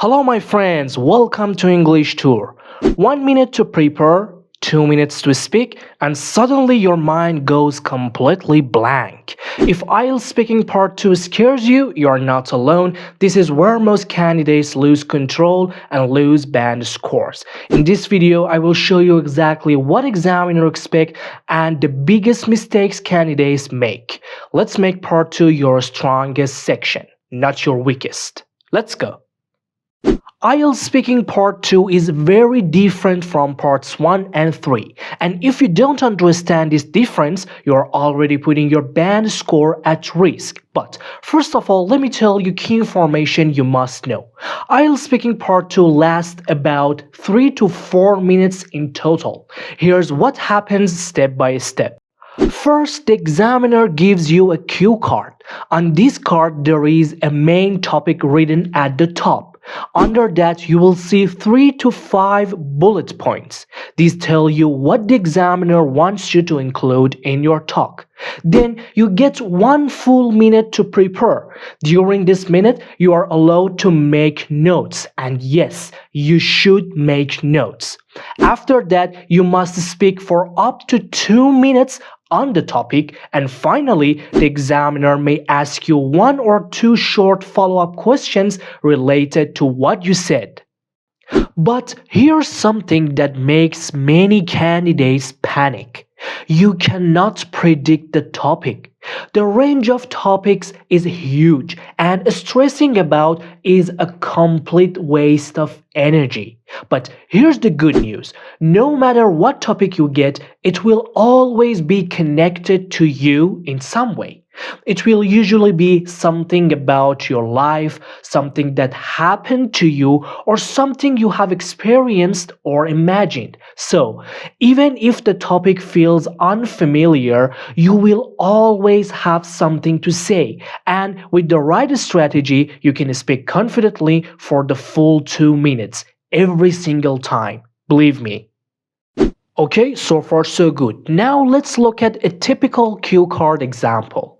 Hello, my friends. Welcome to English Tour. 1 minute to prepare, 2 minutes to speak, and suddenly your mind goes completely blank. If IELTS Speaking Part 2 scares you, you're not alone. This is where most candidates lose control and lose band scores. In this video, I will show you exactly what examiners expect and the biggest mistakes candidates make. Let's make Part 2 your strongest section, not your weakest. Let's go. IELTS Speaking Part 2 is very different from Parts 1 and 3, and if you don't understand this difference, you're already putting your band score at risk. But first of all, let me tell you key information you must know. IELTS Speaking Part 2 lasts about 3 to 4 minutes in total. Here's what happens step by step. First, the examiner gives you a cue card. On this card, there is a main topic written at the top. Under that, you will see 3 to 5 bullet points. These tell you what the examiner wants you to include in your talk. Then you get 1 full minute to prepare. During this minute, you are allowed to make notes. And yes, you should make notes. After that, you must speak for up to 2 minutes on the topic, and finally, the examiner may ask you 1 or 2 short follow-up questions related to what you said. But here's something that makes many candidates panic. You cannot predict the topic. The range of topics is huge, and stressing about is a complete waste of energy. But here's the good news. No matter what topic you get, it will always be connected to you in some way. It will usually be something about your life, something that happened to you, or something you have experienced or imagined. So, even if the topic feels unfamiliar, you will always have something to say. And with the right strategy, you can speak confidently for the full 2 minutes, every single time. Believe me. Okay, so far so good. Now let's look at a typical cue card example.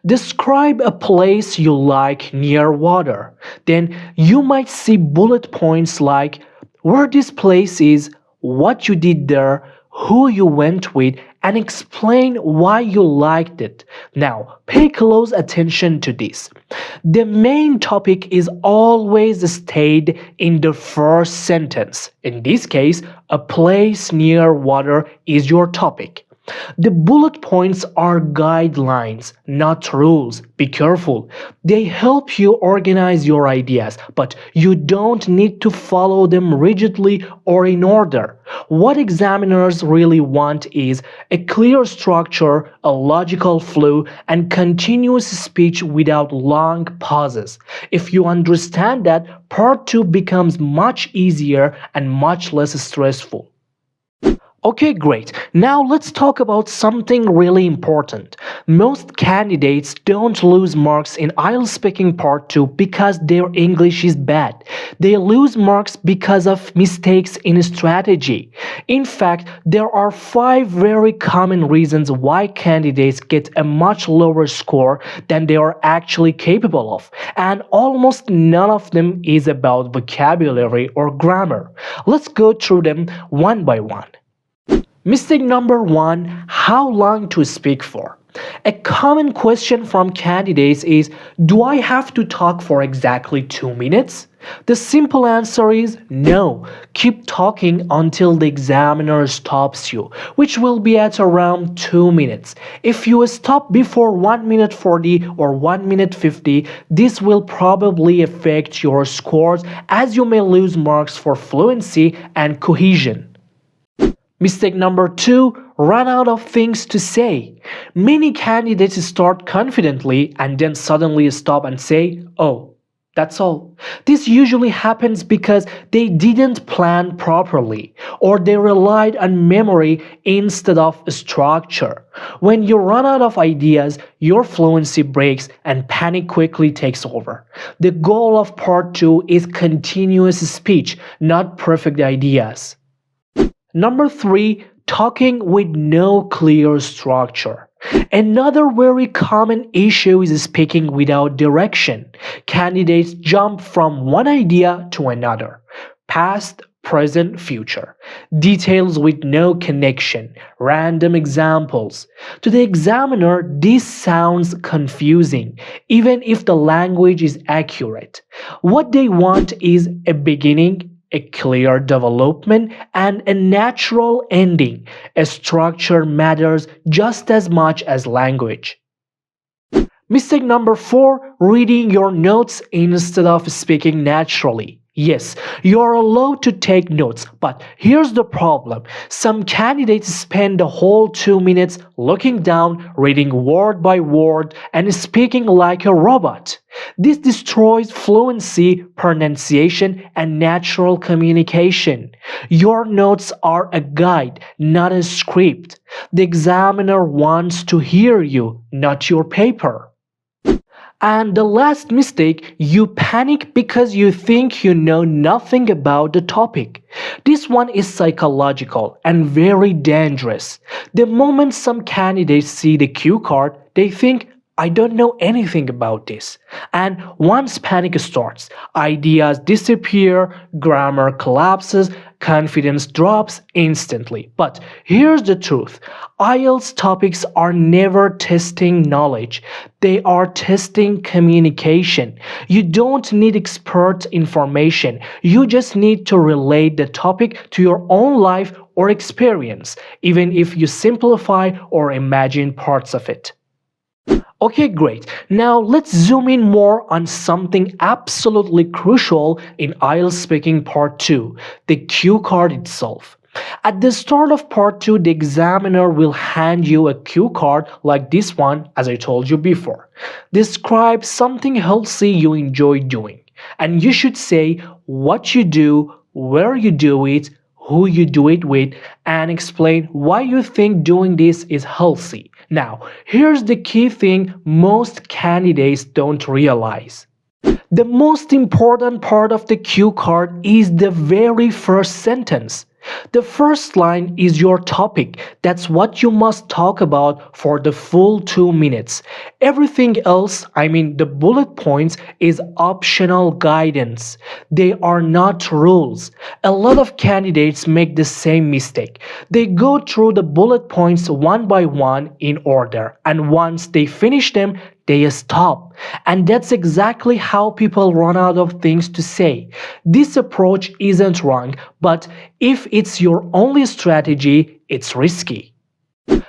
Describe a place you like near water. Then you might see bullet points like where this place is, what you did there, who you went with, and explain why you liked it. Now, pay close attention to this. The main topic is always stated in the first sentence. In this case, a place near water is your topic. The bullet points are guidelines, not rules. Be careful. They help you organize your ideas, but you don't need to follow them rigidly or in order. What examiners really want is a clear structure, a logical flow, and continuous speech without long pauses. If you understand that, part 2 becomes much easier and much less stressful. Okay, great. Now let's talk about something really important. Most candidates don't lose marks in IELTS Speaking Part 2 because their English is bad. They lose marks because of mistakes in strategy. In fact, there are 5 very common reasons why candidates get a much lower score than they are actually capable of, and almost none of them is about vocabulary or grammar. Let's go through them one by one. Mistake number 1, how long to speak for? A common question from candidates is, do I have to talk for exactly 2 minutes? The simple answer is no. Keep talking until the examiner stops you, which will be at around 2 minutes. If you stop before 1 minute 40 or 1 minute 50, this will probably affect your scores as you may lose marks for fluency and cohesion. Mistake number 2, run out of things to say. Many candidates start confidently and then suddenly stop and say, oh, that's all. This usually happens because they didn't plan properly or they relied on memory instead of structure. When you run out of ideas, your fluency breaks and panic quickly takes over. The goal of part 2 is continuous speech, not perfect ideas. Number 3, talking with no clear structure. Another very common issue is speaking without direction. Candidates jump from one idea to another, past, present, future. Details with no connection, random examples. To the examiner, this sounds confusing, even if the language is accurate. What they want is a beginning, a clear development, and a natural ending. A structure matters just as much as language. Mistake number 4, reading your notes instead of speaking naturally. Yes, you are allowed to take notes, but here's the problem. Some candidates spend the whole 2 minutes looking down, reading word by word, and speaking like a robot. This destroys fluency, pronunciation, and natural communication. Your notes are a guide, not a script. The examiner wants to hear you, not your paper. And the last mistake, you panic because you think you know nothing about the topic. This one is psychological and very dangerous. The moment some candidates see the cue card, they think, I don't know anything about this. And once panic starts, ideas disappear, grammar collapses, confidence drops instantly. But here's the truth. IELTS topics are never testing knowledge. They are testing communication. You don't need expert information. You just need to relate the topic to your own life or experience, even if you simplify or imagine parts of it. Okay, great. Now let's zoom in more on something absolutely crucial in IELTS Speaking Part 2, the cue card itself. At the start of Part 2, the examiner will hand you a cue card like this one, as I told you before. Describe something healthy you enjoy doing. And you should say what you do, where you do it, who you do it with, and explain why you think doing this is healthy. Now, here's the key thing most candidates don't realize. The most important part of the cue card is the very first sentence. The first line is your topic. That's what you must talk about for the full 2 minutes. Everything else, the bullet points, is optional guidance. They are not rules. A lot of candidates make the same mistake. They go through the bullet points one by one in order, and once they finish them, they stop. And that's exactly how people run out of things to say. This approach isn't wrong, but if it's your only strategy, it's risky.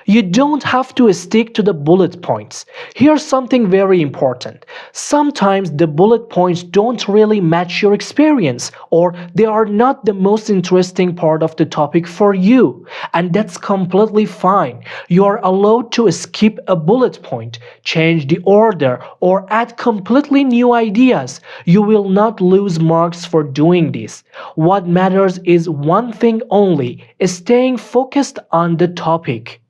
You don't have to stick to the bullet points. Here's something very important. Sometimes the bullet points don't really match your experience, or they are not the most interesting part of the topic for you. And that's completely fine. You are allowed to skip a bullet point, change the order, or add completely new ideas. You will not lose marks for doing this. What matters is one thing only, staying focused on the topic.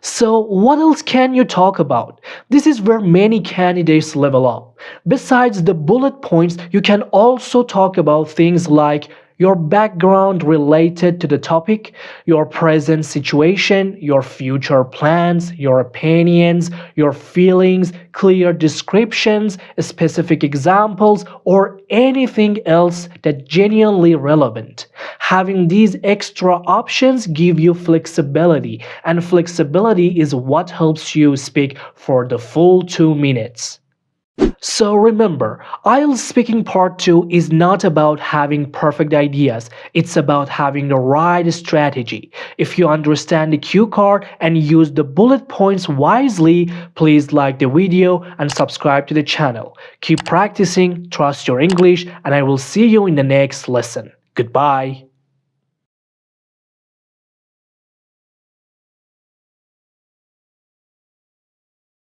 So what else can you talk about? This is where many candidates level up. Besides the bullet points, you can also talk about things like your background related to the topic, your present situation, your future plans, your opinions, your feelings, clear descriptions, specific examples, or anything else that's genuinely relevant. Having these extra options give you flexibility, and flexibility is what helps you speak for the full 2 minutes. So remember, IELTS Speaking Part 2 is not about having perfect ideas, it's about having the right strategy. If you understand the cue card and use the bullet points wisely, please like the video and subscribe to the channel. Keep practicing, trust your English, and I will see you in the next lesson. Goodbye.